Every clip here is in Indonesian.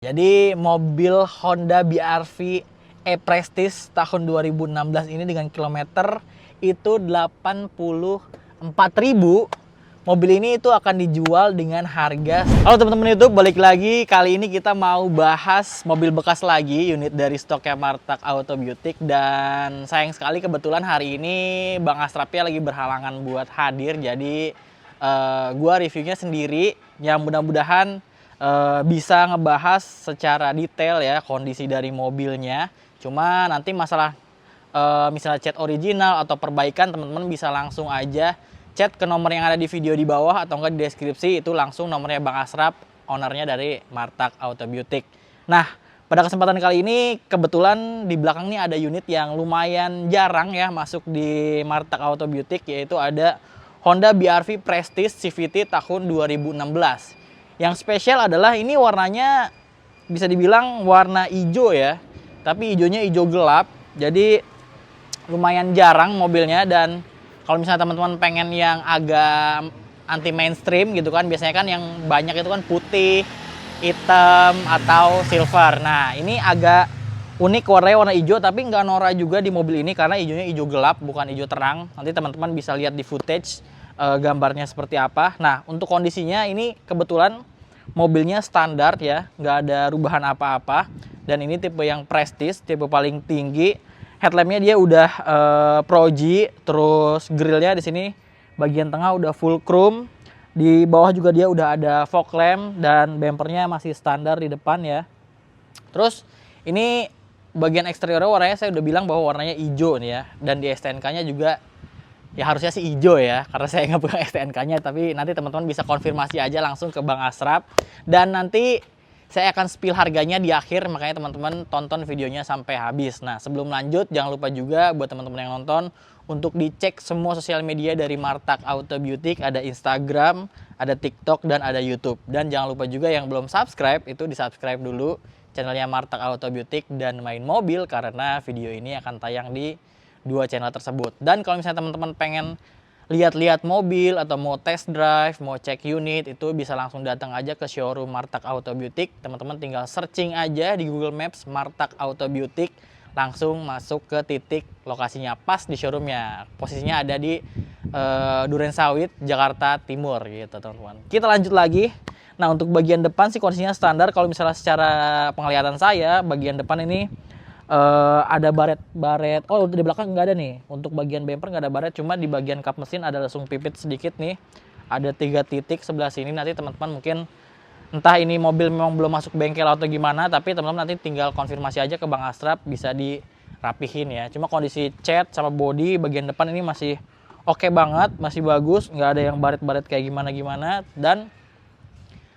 Jadi mobil Honda BR-V E-Prestige tahun 2016 ini dengan kilometer itu 84.000. Mobil ini itu akan dijual dengan harga. Halo teman-teman YouTube, balik lagi. Kali ini kita mau bahas mobil bekas lagi, unit dari stoknya Martak Auto Beautic. Dan sayang sekali kebetulan hari ini Bang Asrapnya lagi berhalangan buat hadir. Jadi gua reviewnya sendiri. Yang mudah-mudahan bisa ngebahas secara detail ya kondisi dari mobilnya. Cuma nanti masalah misalnya cat original atau perbaikan, teman-teman bisa langsung aja chat ke nomor yang ada di video di bawah atau enggak di deskripsi, itu langsung nomornya Bang Asrap, ownernya dari Martak Auto Beautic. Nah, pada kesempatan kali ini kebetulan di belakang nih ada unit yang lumayan jarang ya masuk di Martak Auto Beautic, yaitu ada Honda BR-V Prestige CVT tahun 2016. Yang spesial adalah ini warnanya bisa dibilang warna hijau ya, tapi hijaunya hijau gelap. Jadi lumayan jarang mobilnya. Dan kalau misalnya teman-teman pengen yang agak anti mainstream gitu kan, biasanya kan yang banyak itu kan putih, hitam, atau silver. Nah ini agak unik warnanya, warna hijau, tapi nggak norak juga di mobil ini karena hijaunya hijau gelap, bukan hijau terang. Nanti teman-teman bisa lihat di footage gambarnya seperti apa. Nah untuk kondisinya ini kebetulan mobilnya standar ya, nggak ada rubahan apa-apa. Dan ini tipe yang prestige, tipe paling tinggi. Headlampnya dia udah Pro G, terus grillnya di sini bagian tengah udah full chrome. Di bawah juga dia udah ada fog lamp dan bumpernya masih standar di depan ya. Terus ini bagian eksteriornya warnanya saya udah bilang bahwa warnanya hijau nih ya. Dan di STNK-nya juga ya harusnya sih hijau ya, karena saya nggak pegang STNK-nya, tapi nanti teman-teman bisa konfirmasi aja langsung ke Bang Asrap. Dan nanti saya akan spill harganya di akhir, makanya teman-teman tonton videonya sampai habis. Nah sebelum lanjut, jangan lupa juga buat teman-teman yang nonton untuk dicek semua sosial media dari Martak Auto Beautic. Ada Instagram, ada TikTok, dan ada YouTube. Dan jangan lupa juga yang belum subscribe, itu di subscribe dulu channelnya Martak Auto Beautic dan Main Mobil, karena video ini akan tayang di dua channel tersebut. Dan kalau misalnya teman-teman pengen lihat-lihat mobil atau mau test drive, mau cek unit, itu bisa langsung datang aja ke showroom Martak Auto Beautic. Teman-teman tinggal searching aja di Google Maps Martak Auto Beautic, langsung masuk ke titik lokasinya pas di showroomnya. Posisinya ada di Durensawit, Jakarta Timur gitu teman-teman. Kita lanjut lagi. Nah untuk bagian depan sih kondisinya standar. Kalau misalnya secara penglihatan saya, bagian depan ini ada baret. Oh di belakang nggak ada nih. Untuk bagian bumper nggak ada baret, cuma di bagian kap mesin ada langsung pipit sedikit nih. Ada 3 titik sebelah sini. Nanti teman-teman mungkin entah ini mobil memang belum masuk bengkel atau gimana, tapi teman-teman nanti tinggal konfirmasi aja ke Bang Asrap, bisa dirapihin ya. Cuma kondisi cat sama bodi bagian depan ini masih oke banget, masih bagus, nggak ada yang baret-baret kayak gimana-gimana. Dan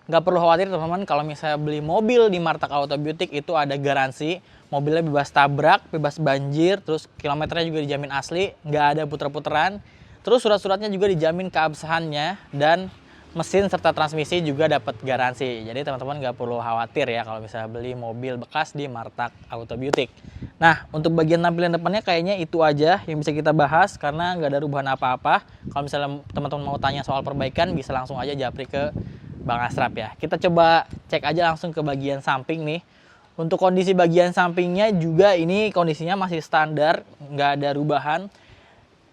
nggak perlu khawatir teman-teman, kalau misalnya beli mobil di Martak Auto Beautic itu ada garansi. Mobilnya bebas tabrak, bebas banjir, terus kilometernya juga dijamin asli, nggak ada puter-puteran. Terus surat-suratnya juga dijamin keabsahannya, dan mesin serta transmisi juga dapat garansi. Jadi teman-teman nggak perlu khawatir ya kalau misalnya beli mobil bekas di Martak Auto Beautic. Nah untuk bagian tampilan depannya kayaknya itu aja yang bisa kita bahas, karena nggak ada perubahan apa-apa. Kalau misalnya teman-teman mau tanya soal perbaikan, bisa langsung aja japri ke Bang Asrap ya. Kita coba cek aja langsung ke bagian samping nih. Untuk kondisi bagian sampingnya juga ini kondisinya masih standar, nggak ada rubahan.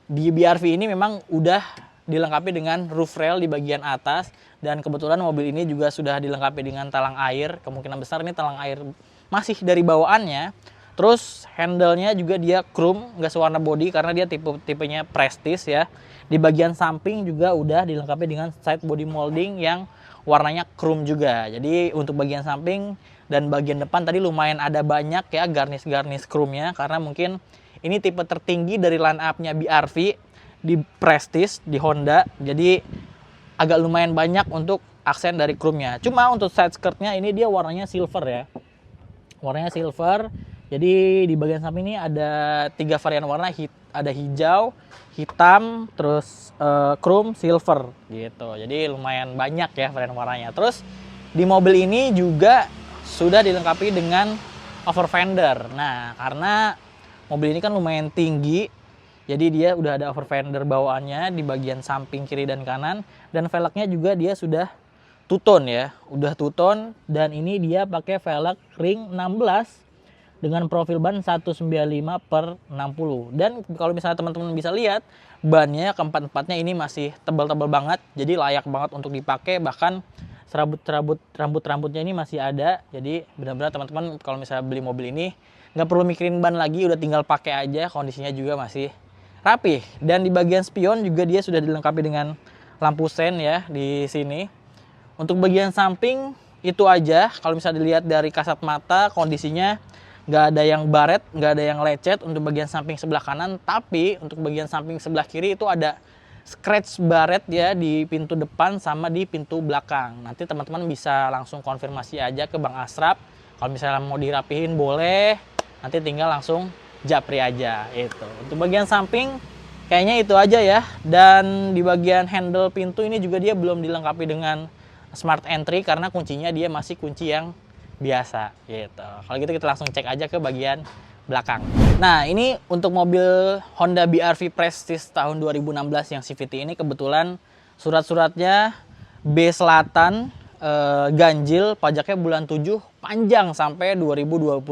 Di BR-V ini memang udah dilengkapi dengan roof rail di bagian atas, dan kebetulan mobil ini juga sudah dilengkapi dengan talang air. Kemungkinan besar ini talang air masih dari bawaannya. Terus handle-nya juga dia chrome, nggak sewarna body karena dia tipenya prestige ya. Di bagian samping juga udah dilengkapi dengan side body molding yang warnanya chrome juga. Jadi untuk bagian samping dan bagian depan tadi lumayan ada banyak ya garnish-garnish chrome-nya, karena mungkin ini tipe tertinggi dari line up-nya BR-V di Prestige di Honda. Jadi agak lumayan banyak untuk aksen dari chrome-nya. Cuma untuk side skirt-nya ini dia warnanya silver ya. Warnanya silver. Jadi di bagian samping ini ada 3 varian warna, ada hijau, hitam, terus chrome, silver gitu. Jadi lumayan banyak ya varian warnanya. Terus di mobil ini juga sudah dilengkapi dengan over fender. Nah karena mobil ini kan lumayan tinggi, jadi dia udah ada over fender bawaannya di bagian samping kiri dan kanan. Dan velgnya juga dia sudah two-tone ya, udah two-tone, dan ini dia pakai velg ring 16 dengan profil ban 195/60. Dan kalau misalnya teman-teman bisa lihat, bannya keempat-empatnya ini masih tebal-tebal banget, jadi layak banget untuk dipakai. Bahkan rambut-rambutnya ini masih ada, jadi benar-benar teman-teman kalau misalnya beli mobil ini nggak perlu mikirin ban lagi, udah tinggal pakai aja. Kondisinya juga masih rapi. Dan di bagian spion juga dia sudah dilengkapi dengan lampu sen ya di sini. Untuk bagian samping itu aja. Kalau misalnya dilihat dari kasat mata, kondisinya nggak ada yang baret, nggak ada yang lecet untuk bagian samping sebelah kanan. Tapi untuk bagian samping sebelah kiri itu ada scratch baret ya di pintu depan sama di pintu belakang. Nanti teman-teman bisa langsung konfirmasi aja ke Bang Asrap. Kalau misalnya mau dirapihin boleh, nanti tinggal langsung japri aja itu. Untuk bagian samping kayaknya itu aja ya. Dan di bagian handle pintu ini juga dia belum dilengkapi dengan smart entry karena kuncinya dia masih kunci yang biasa gitu. Kalau gitu kita langsung cek aja ke bagian belakang. Nah, ini untuk mobil Honda BR-V Prestige tahun 2016 yang CVT ini kebetulan surat-suratnya B Selatan, ganjil, pajaknya bulan 7, panjang sampai 2025.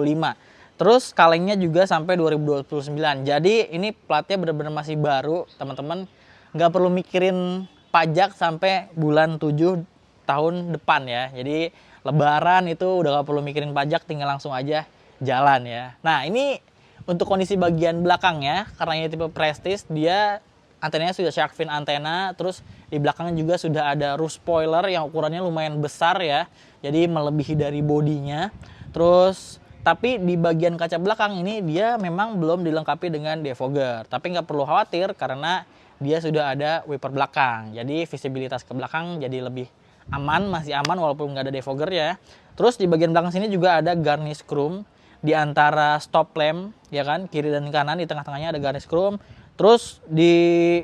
Terus kalengnya juga sampai 2029. Jadi ini platnya benar-benar masih baru, teman-teman. Nggak perlu mikirin pajak sampai bulan 7 tahun depan ya. Jadi Lebaran itu udah gak perlu mikirin pajak, tinggal langsung aja jalan ya. Nah, ini untuk kondisi bagian belakangnya, karena ini tipe Prestige, dia antenanya sudah shark fin antena, terus di belakangnya juga sudah ada roof spoiler yang ukurannya lumayan besar ya, jadi melebihi dari bodinya. Terus tapi di bagian kaca belakang ini dia memang belum dilengkapi dengan defogger, tapi nggak perlu khawatir karena dia sudah ada wiper belakang, jadi visibilitas ke belakang jadi lebih aman, masih aman walaupun nggak ada defogger ya. Terus di bagian belakang sini juga ada garnish chrome di antara stop lamp ya kan, kiri dan kanan, di tengah-tengahnya ada garnish chrome. Terus di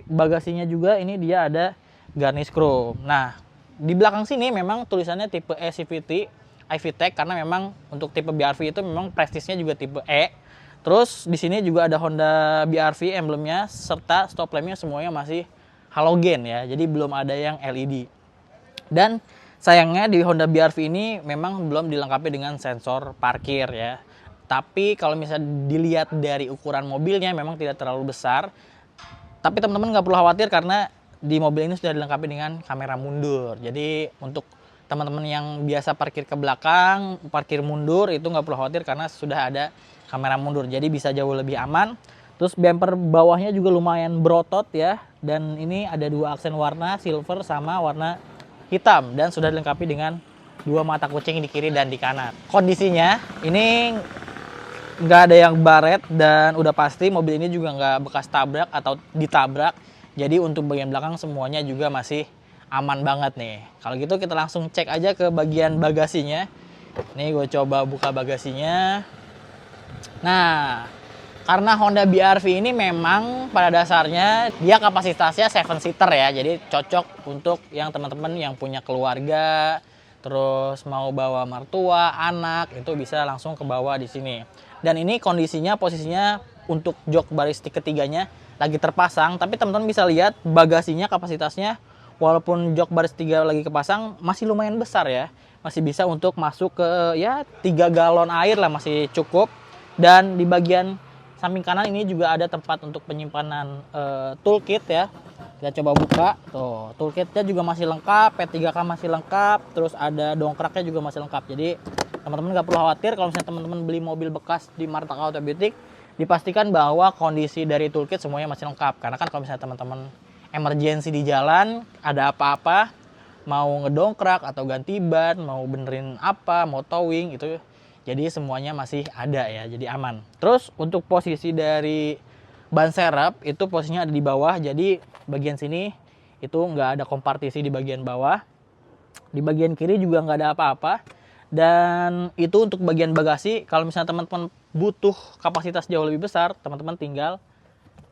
bagasinya juga ini dia ada garnish chrome. Nah, di belakang sini memang tulisannya tipe E CVT iVTEC karena memang untuk tipe BR-V itu memang prestisnya juga tipe E. Terus di sini juga ada Honda BR-V emblemnya serta stop lampnya semuanya masih halogen ya. Jadi belum ada yang LED. Dan sayangnya di Honda BR-V ini memang belum dilengkapi dengan sensor parkir ya. Tapi kalau misalnya dilihat dari ukuran mobilnya memang tidak terlalu besar. Tapi teman-teman nggak perlu khawatir karena di mobil ini sudah dilengkapi dengan kamera mundur. Jadi untuk teman-teman yang biasa parkir ke belakang, parkir mundur itu nggak perlu khawatir karena sudah ada kamera mundur. Jadi bisa jauh lebih aman. Terus bumper bawahnya juga lumayan berotot ya. Dan ini ada dua aksen warna, silver sama warna hitam, dan sudah dilengkapi dengan dua mata kucing di kiri dan di kanan. Kondisinya ini nggak ada yang baret dan udah pasti mobil ini juga nggak bekas tabrak atau ditabrak. Jadi untuk bagian belakang semuanya juga masih aman banget nih. Kalau gitu kita langsung cek aja ke bagian bagasinya. Nih gue coba buka bagasinya. Nah, karena Honda BR-V ini memang pada dasarnya dia kapasitasnya 7 seater ya. Jadi cocok untuk yang teman-teman yang punya keluarga, terus mau bawa mertua, anak, itu bisa langsung ke bawah di sini. Dan ini kondisinya posisinya untuk jok baris ketiganya lagi terpasang, tapi teman-teman bisa lihat bagasinya kapasitasnya walaupun jok baris 3 lagi kepasang masih lumayan besar ya. Masih bisa untuk masuk ke ya 3 galon air lah, masih cukup. Dan di bagian samping kanan ini juga ada tempat untuk penyimpanan toolkit ya. Kita coba buka. Tuh, toolkitnya juga masih lengkap, P3K masih lengkap, terus ada dongkraknya juga masih lengkap. Jadi teman-teman nggak perlu khawatir kalau misalnya teman-teman beli mobil bekas di Martak Auto Beauty, dipastikan bahwa kondisi dari toolkit semuanya masih lengkap. Karena kan kalau misalnya teman-teman emergency di jalan, ada apa-apa, mau ngedongkrak atau ganti ban, mau benerin apa, mau towing, itu jadi semuanya masih ada ya, jadi aman. Terus untuk posisi dari ban serep itu posisinya ada di bawah, jadi bagian sini itu nggak ada kompartisi di bagian bawah. Di bagian kiri juga nggak ada apa-apa. Dan itu untuk bagian bagasi, kalau misalnya teman-teman butuh kapasitas jauh lebih besar, teman-teman tinggal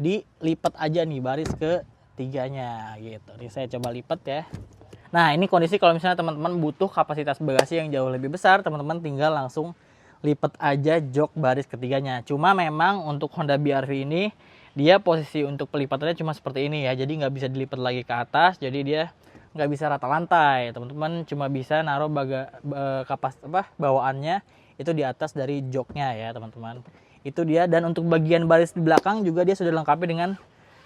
dilipat aja nih baris ketiganya gitu. Ini saya coba lipat ya. Nah, ini kondisi kalau misalnya teman-teman butuh kapasitas bagasi yang jauh lebih besar, teman-teman tinggal langsung lipat aja jok baris ketiganya. Cuma memang untuk Honda BR-V ini, dia posisi untuk pelipatannya cuma seperti ini ya. Jadi nggak bisa dilipat lagi ke atas, jadi dia nggak bisa rata lantai, teman-teman cuma bisa naruh bawaannya itu di atas dari joknya ya teman-teman. Itu dia. Dan untuk bagian baris di belakang juga dia sudah dilengkapi dengan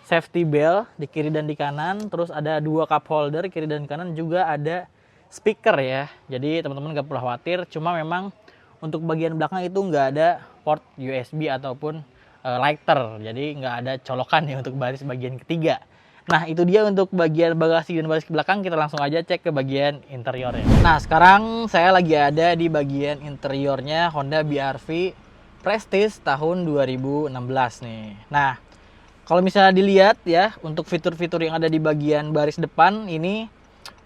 safety belt di kiri dan di kanan. Terus ada 2 cup holder kiri dan kanan, juga ada speaker ya. Jadi teman-teman nggak perlu khawatir. Cuma memang untuk bagian belakang itu nggak ada port USB ataupun lighter, jadi nggak ada colokan ya untuk baris bagian ketiga. Nah itu dia untuk bagian bagasi dan baris ke belakang. Kita langsung aja cek ke bagian interiornya. Nah sekarang saya lagi ada di bagian interiornya Honda BR-V Prestige tahun 2016 nih. Nah kalau misalnya dilihat ya, untuk fitur-fitur yang ada di bagian baris depan ini,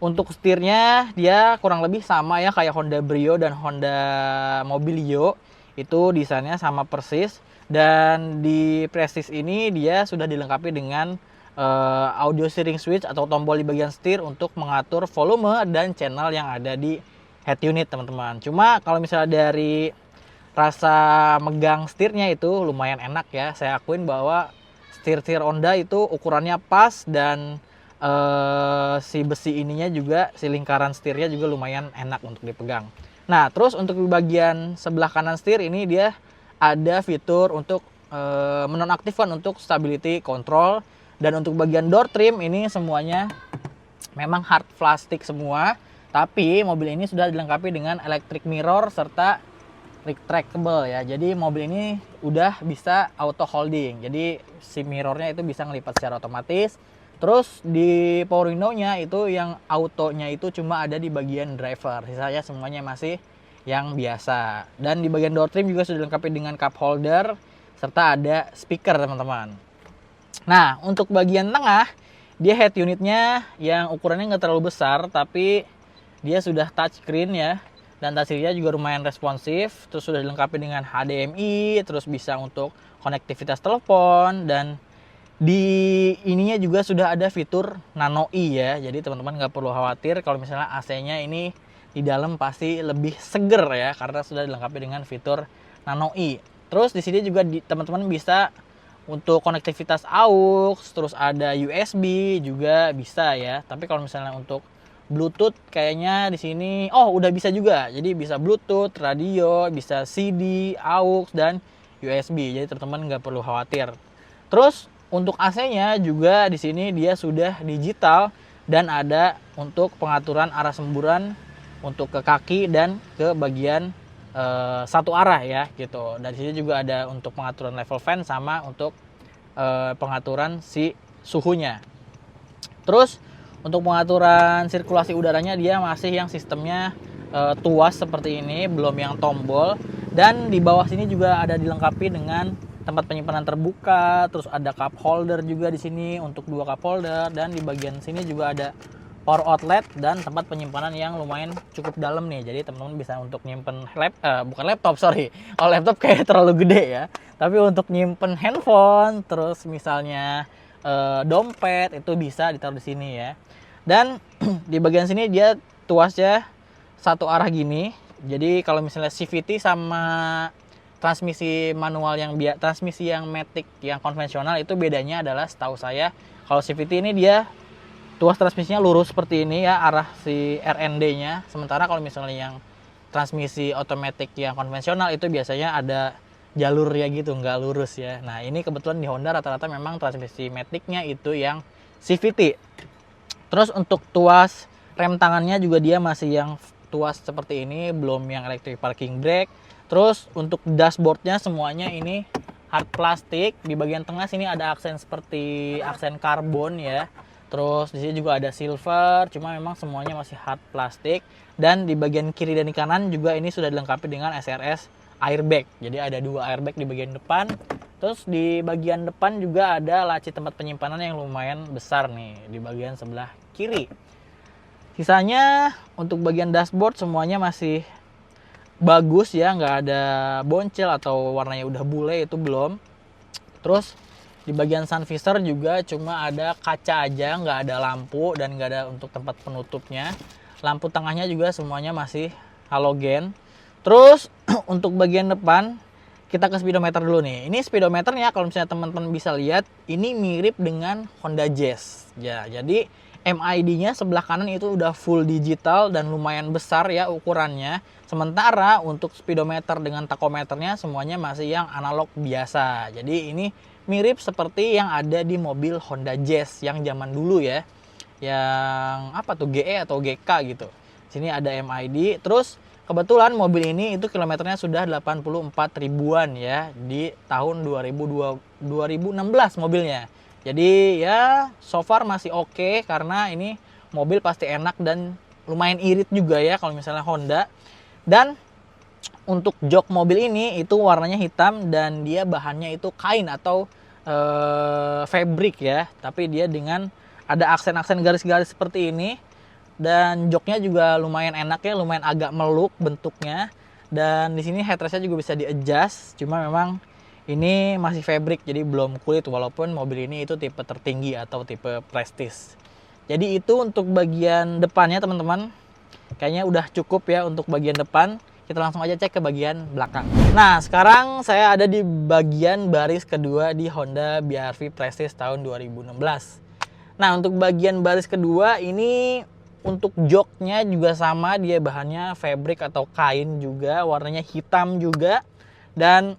untuk setirnya dia kurang lebih sama ya kayak Honda Brio dan Honda Mobilio. Itu desainnya sama persis. Dan di Prestige ini dia sudah dilengkapi dengan audio steering switch atau tombol di bagian setir untuk mengatur volume dan channel yang ada di head unit teman-teman. Cuma kalau misalnya dari rasa megang setirnya itu lumayan enak ya. Saya akuin bahwa setir-setir Honda itu ukurannya pas, dan si besi ininya juga, si lingkaran setirnya juga lumayan enak untuk dipegang. Nah terus untuk di bagian sebelah kanan setir ini dia ada fitur untuk menonaktifkan untuk stability control. Dan untuk bagian door trim ini semuanya memang hard plastik semua, tapi mobil ini sudah dilengkapi dengan electric mirror serta retractable ya. Jadi mobil ini udah bisa auto holding, jadi si mirrornya itu bisa ngelipat secara otomatis. Terus di power window-nya itu yang autonya itu cuma ada di bagian driver, sisanya semuanya masih yang biasa. Dan di bagian door trim juga sudah dilengkapi dengan cup holder serta ada speaker teman-teman. Nah untuk bagian tengah dia head unitnya yang ukurannya nggak terlalu besar, tapi dia sudah touchscreen ya, dan touchscreen-nya juga lumayan responsif. Terus sudah dilengkapi dengan HDMI, terus bisa untuk konektivitas telepon, dan di ininya juga sudah ada fitur Nano E ya. Jadi teman-teman nggak perlu khawatir kalau misalnya AC-nya ini di dalam pasti lebih seger ya, karena sudah dilengkapi dengan fitur Nano E. Terus di sini juga teman-teman bisa untuk konektivitas AUX, terus ada USB juga bisa ya. Tapi kalau misalnya untuk Bluetooth kayaknya di sini udah bisa juga. Jadi bisa Bluetooth, radio, bisa CD, AUX dan USB. Jadi teman-teman nggak perlu khawatir. Terus untuk AC-nya juga di sini dia sudah digital dan ada untuk pengaturan arah semburan untuk ke kaki dan ke bagian satu arah ya gitu. Dan di sini juga ada untuk pengaturan level fan sama untuk pengaturan si suhunya. Terus untuk pengaturan sirkulasi udaranya dia masih yang sistemnya tuas seperti ini, belum yang tombol. Dan di bawah sini juga ada dilengkapi dengan tempat penyimpanan terbuka, terus ada cup holder juga di sini untuk 2 cup holder, dan di bagian sini juga ada power outlet dan tempat penyimpanan yang lumayan cukup dalam nih. Jadi teman-teman bisa untuk nyimpen bukan laptop, sorry. Kalau laptop kayak terlalu gede ya. Tapi untuk nyimpen handphone, terus misalnya dompet itu bisa ditaruh di sini ya. Dan di bagian sini dia tuasnya satu arah gini. Jadi kalau misalnya CVT sama transmisi manual transmisi yang matic yang konvensional itu bedanya adalah, setahu saya kalau CVT ini dia tuas transmisinya lurus seperti ini ya, arah si RND-nya. Sementara kalau misalnya yang transmisi otomatis yang konvensional itu biasanya ada jalur ya gitu, nggak lurus ya. Nah ini kebetulan di Honda rata-rata memang transmisi matic-nya itu yang CVT. Terus untuk tuas rem tangannya juga dia masih yang tuas seperti ini, belum yang electric parking brake. Terus untuk dashboardnya semuanya ini hard plastik. Di bagian tengah sini ada aksen seperti aksen karbon ya. Terus di sini juga ada silver, cuma memang semuanya masih hard plastik. Dan di bagian kiri dan di kanan juga ini sudah dilengkapi dengan SRS airbag. Jadi ada 2 airbag di bagian depan. Terus di bagian depan juga ada laci tempat penyimpanan yang lumayan besar nih di bagian sebelah kiri. Sisanya untuk bagian dashboard semuanya masih bagus ya, nggak ada boncel atau warnanya udah bule, itu belum. Terus di bagian sun visor juga cuma ada kaca aja, nggak ada lampu dan nggak ada untuk tempat penutupnya. Lampu tengahnya juga semuanya masih halogen. Terus untuk bagian depan kita ke speedometer dulu nih. Ini speedometernya kalau misalnya teman-teman bisa lihat ini mirip dengan Honda Jazz. Ya, jadi MID-nya sebelah kanan itu udah full digital dan lumayan besar ya ukurannya. Sementara untuk speedometer dengan takometernya semuanya masih yang analog biasa. Jadi ini mirip seperti yang ada di mobil Honda Jazz yang zaman dulu ya. Yang apa tuh, GE atau GK gitu. Sini ada MID. Terus kebetulan mobil ini itu kilometernya sudah 84 ribuan ya di tahun 2016 mobilnya. Jadi ya so far masih oke karena ini mobil pasti enak dan lumayan irit juga ya kalau misalnya Honda. Dan untuk jok mobil ini itu warnanya hitam dan dia bahannya itu kain atau fabric ya. Tapi dia dengan ada aksen-aksen garis-garis seperti ini. Dan joknya juga lumayan enak ya, lumayan agak meluk bentuknya. Dan di sini headrestnya juga bisa di-adjust. Cuma memang ini masih fabric jadi belum kulit, walaupun mobil ini itu tipe tertinggi atau tipe prestige. Jadi itu untuk bagian depannya teman-teman. Kayaknya udah cukup ya untuk bagian depan. Kita langsung aja cek ke bagian belakang. Nah, sekarang saya ada di bagian baris kedua di Honda BR-V Prestige tahun 2016. Nah, untuk bagian baris kedua ini untuk joknya juga sama, dia bahannya fabric atau kain juga, warnanya hitam juga. Dan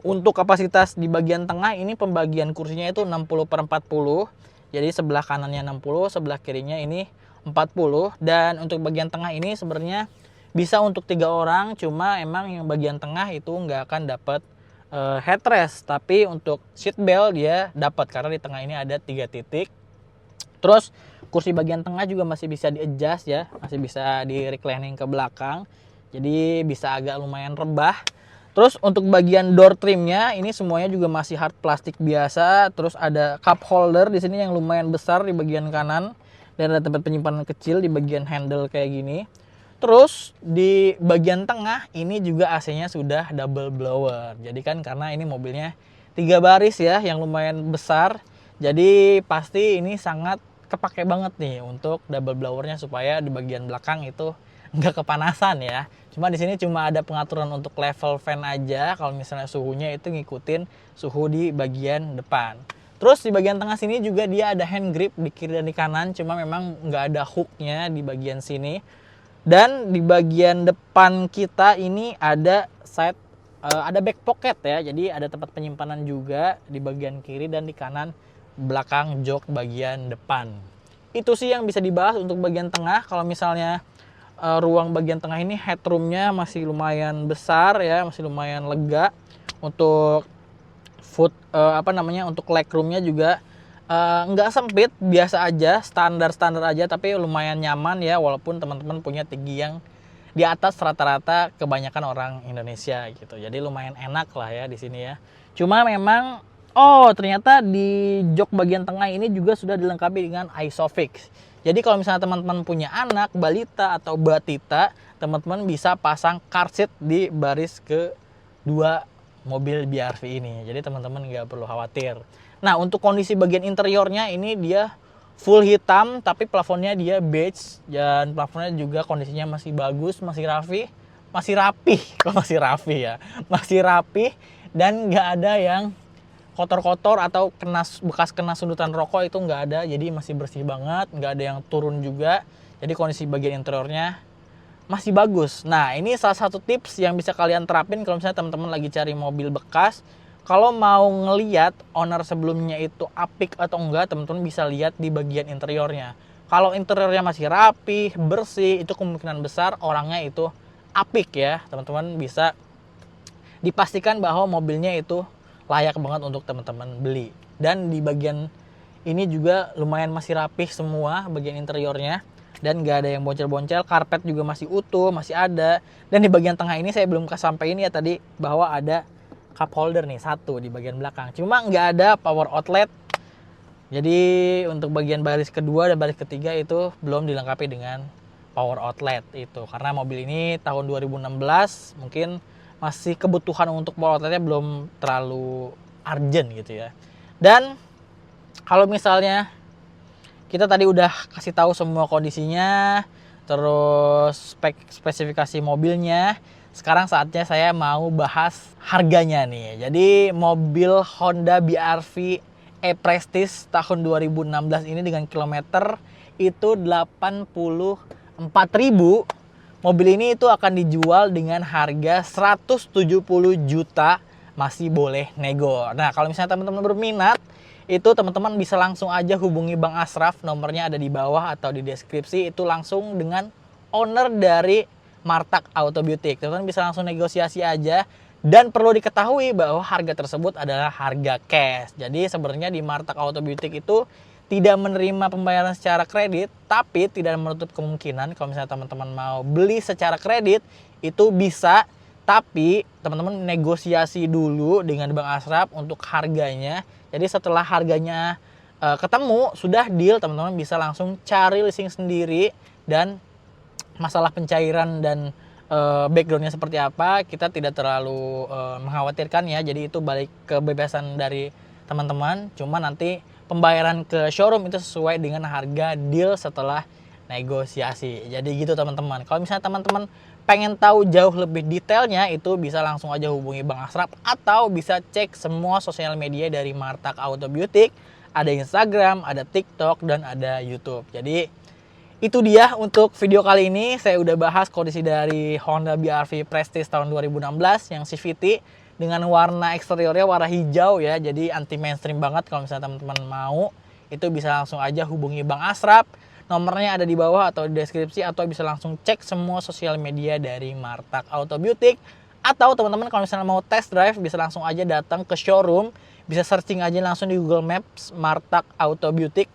untuk kapasitas di bagian tengah ini pembagian kursinya itu 60/40. Jadi sebelah kanannya 60, sebelah kirinya ini 40. Dan untuk bagian tengah ini sebenarnya bisa untuk 3 orang, cuma emang yang bagian tengah itu nggak akan dapat headrest. Tapi untuk seat belt dia dapat karena di tengah ini ada 3 titik. Terus kursi bagian tengah juga masih bisa di-adjust ya, masih bisa di-reclining ke belakang. Jadi bisa agak lumayan rebah. Terus untuk bagian door trimnya ini semuanya juga masih hard plastik biasa. Terus ada cup holder di sini yang lumayan besar di bagian kanan dan ada tempat penyimpanan kecil di bagian handle kayak gini. Terus di bagian tengah ini juga AC-nya sudah double blower. Jadi kan karena ini mobilnya 3 baris ya yang lumayan besar. Jadi pasti ini sangat kepake banget nih untuk double blowernya supaya di bagian belakang itu nggak kepanasan ya. Cuma di sini cuma ada pengaturan untuk level fan aja. Kalau misalnya suhunya itu ngikutin suhu di bagian depan. Terus di bagian tengah sini juga dia ada hand grip di kiri dan di kanan. Cuma memang nggak ada hooknya di bagian sini. Dan di bagian depan kita ini ada ada back pocket ya. Jadi ada tempat penyimpanan juga di bagian kiri dan di kanan belakang jok bagian depan. Itu sih yang bisa dibahas untuk bagian tengah. Kalau misalnya ruang bagian tengah ini headroomnya masih lumayan besar ya, masih lumayan lega. Untuk untuk legroomnya juga nggak sempit, biasa aja, standar aja, tapi lumayan nyaman ya, walaupun teman-teman punya tinggi yang di atas rata-rata kebanyakan orang Indonesia gitu. Jadi lumayan enak lah ya di sini ya. Cuma memang ternyata di jok bagian tengah ini juga sudah dilengkapi dengan ISOFIX. Jadi kalau misalnya teman-teman punya anak, balita atau batita, teman-teman bisa pasang car seat di baris kedua mobil BR-V ini. Jadi teman-teman nggak perlu khawatir. Nah, untuk kondisi bagian interiornya ini dia full hitam, tapi plafonnya dia beige. Dan plafonnya juga kondisinya masih bagus, masih rapih. Masih rapih dan nggak ada yang kotor-kotor atau bekas kena sundutan rokok, itu nggak ada. Jadi masih bersih banget, nggak ada yang turun juga. Jadi kondisi bagian interiornya masih bagus. Nah, ini salah satu tips yang bisa kalian terapin kalau misalnya teman-teman lagi cari mobil bekas. Kalau mau ngeliat owner sebelumnya itu apik atau enggak, teman-teman bisa lihat di bagian interiornya. Kalau interiornya masih rapi, bersih, itu kemungkinan besar orangnya itu apik ya. Teman-teman bisa dipastikan bahwa mobilnya itu layak banget untuk teman-teman beli. Dan di bagian ini juga lumayan masih rapih semua bagian interiornya. Dan gak ada yang boncel-boncel, karpet juga masih utuh, masih ada. Dan di bagian tengah ini saya belum kesampaikan ya tadi bahwa ada cup holder nih, satu di bagian belakang. Cuma nggak ada power outlet. Jadi untuk bagian baris kedua dan baris ketiga itu belum dilengkapi dengan power outlet itu. Karena mobil ini tahun 2016 mungkin masih kebutuhan untuk power outletnya belum terlalu urgent gitu ya. Dan kalau misalnya kita tadi udah kasih tahu semua kondisinya, terus spesifikasi mobilnya, sekarang saatnya saya mau bahas harganya nih. Jadi mobil Honda BR-V E-Prestige tahun 2016 ini dengan kilometer itu 84.000. Mobil ini itu akan dijual dengan harga 170 juta, masih boleh nego. Nah, kalau misalnya teman-teman berminat, itu teman-teman bisa langsung aja hubungi Bang Asraf, nomornya ada di bawah atau di deskripsi, itu langsung dengan owner dari Martak Auto Beauty. Teman-teman bisa langsung negosiasi aja. Dan perlu diketahui bahwa harga tersebut adalah harga cash. Jadi sebenarnya di Martak Auto Beauty itu tidak menerima pembayaran secara kredit, tapi tidak menutup kemungkinan kalau misalnya teman-teman mau beli secara kredit, itu bisa. Tapi teman-teman negosiasi dulu dengan Bang Asraf untuk harganya. Jadi setelah harganya ketemu, sudah deal, teman-teman bisa langsung cari leasing sendiri. Dan masalah pencairan dan backgroundnya seperti apa, kita tidak terlalu mengkhawatirkan ya. Jadi itu balik kebebasan dari teman-teman. Cuma nanti pembayaran ke showroom itu sesuai dengan harga deal setelah negosiasi. Jadi gitu teman-teman. Kalau misalnya teman-teman pengen tahu jauh lebih detailnya, itu bisa langsung aja hubungi Bang Asraf atau bisa cek semua sosial media dari Martak Auto Beauty. Ada Instagram, ada TikTok, dan ada YouTube. Jadi itu dia untuk video kali ini. Saya udah bahas kondisi dari Honda BR-V Prestige tahun 2016 yang CVT dengan warna eksteriornya warna hijau ya. Jadi anti mainstream banget. Kalau misalnya teman-teman mau, itu bisa langsung aja hubungi Bang Asraf. Nomornya ada di bawah atau di deskripsi, atau bisa langsung cek semua sosial media dari Martak Auto Beauty. Atau teman-teman kalau misalnya mau test drive, bisa langsung aja datang ke showroom. Bisa searching aja langsung di Google Maps Martak Auto Beauty.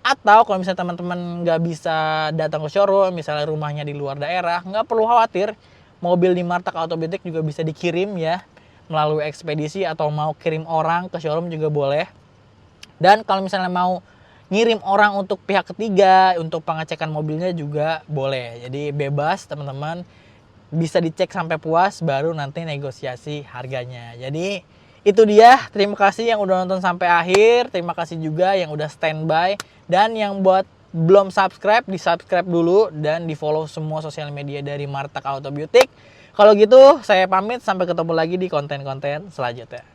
Atau kalau misalnya teman-teman nggak bisa datang ke showroom, misalnya rumahnya di luar daerah, nggak perlu khawatir. Mobil di Martak Auto Beauty juga bisa dikirim ya, melalui ekspedisi, atau mau kirim orang ke showroom juga boleh. Dan kalau misalnya mau ngirim orang untuk pihak ketiga, untuk pengecekan mobilnya juga boleh. Jadi bebas teman-teman, bisa dicek sampai puas, baru nanti negosiasi harganya. Jadi itu dia, terima kasih yang udah nonton sampai akhir, terima kasih juga yang udah standby, dan yang buat belum subscribe, di subscribe dulu, dan di follow semua sosial media dari Martak Auto Beauty. Kalau gitu, saya pamit, sampai ketemu lagi di konten-konten selanjutnya.